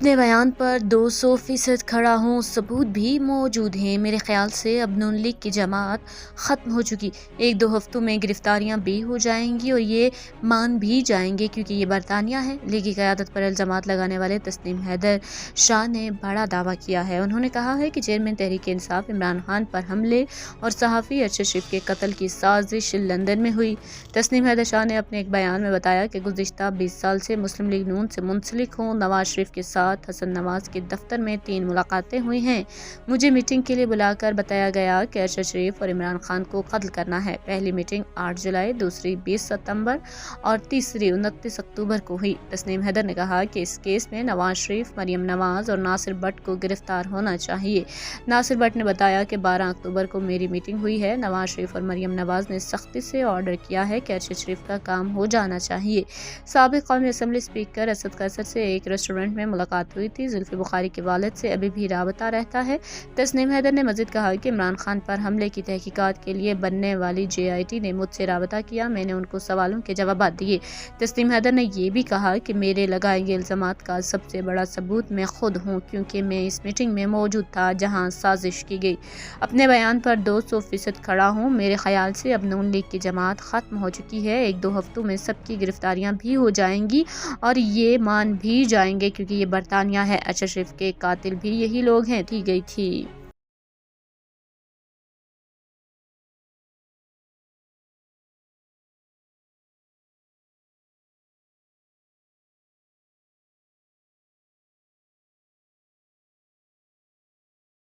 अपने बयान पर 200% खड़ा हूँ, सबूत भी मौजूद हैं। मेरे ख्याल से अब नून लीग की जमात ख़त्म हो चुकी, 1-2 हफ्तों में गिरफ्तारियाँ भी हो जाएंगी और ये मान भी जाएंगे क्योंकि ये बरतानिया है। लीग की क़यादत पर इल्ज़ामात लगाने वाले तस्नीम हैदर शाह ने बड़ा दावा किया है। उन्होंने कहा है कि चेयरमैन तहरीक इंसाफ इमरान खान पर हमले और सहाफ़ी अरशद शरीफ के कत्ल की साजिश लंदन में हुई। तस्नीम हैदर शाह ने अपने एक बयान में बताया कि गुज़िश्ता 20 साल से मुस्लिम लीग नून से मुंसलिक हूँ। नवाज शरीफ के साथ हसन नवाज के दफ्तर में 3 मुलाकातें हुई हैं। मुझे मीटिंग के लिए बुलाकर बताया गया कि अरशद शरीफ और इमरान खान को कत्ल करना है। पहली मीटिंग 8 जुलाई, दूसरी 20 सितंबर और तीसरी 29 अक्टूबर को हुई। तस्नीम हैदर ने कहा कि इस केस में नवाज शरीफ, मरियम नवाज और नासिर भट्ट को गिरफ्तार होना चाहिए। नासिर भट्ट ने बताया कि 12 अक्टूबर को मेरी मीटिंग हुई है। नवाज शरीफ और मरियम नवाज ने सख्ती से ऑर्डर किया है कि अरशद शरीफ का काम हो जाना चाहिए। साबिक़ कौमी असम्बली स्पीकर असद कैसर से एक रेस्टोरेंट में मुलाकात हुई थी। जुल्फ़ी बुखारी के वालिद से अभी भी राबता रहता है। तस्नीम हैदर ने मज़ीद कहा कि इमरान खान पर हमले की तहकीकात के लिए बनने वाली JIT ने मुझसे राबता किया, मैंने उनको सवालों के जवाब दिए। तस्नीम हैदर ने यह भी कहा कि मेरे लगाए गए इल्ज़ामात का सबसे बड़ा सबूत मैं खुद हूँ क्योंकि मैं इस मीटिंग में मौजूद था जहाँ साजिश की गई। अपने बयान पर 200% खड़ा हूँ। मेरे ख्याल से अब नून लीग की जमात ख़त्म हो चुकी है, 1-2 हफ्तों में सबकी गिरफ्तारियाँ भी हो जाएंगी और ये मान भी जाएंगे क्योंकि ये बरतानिया है। अरशद शरीफ के कातिल भी यही लोग हैं, दी गई थी।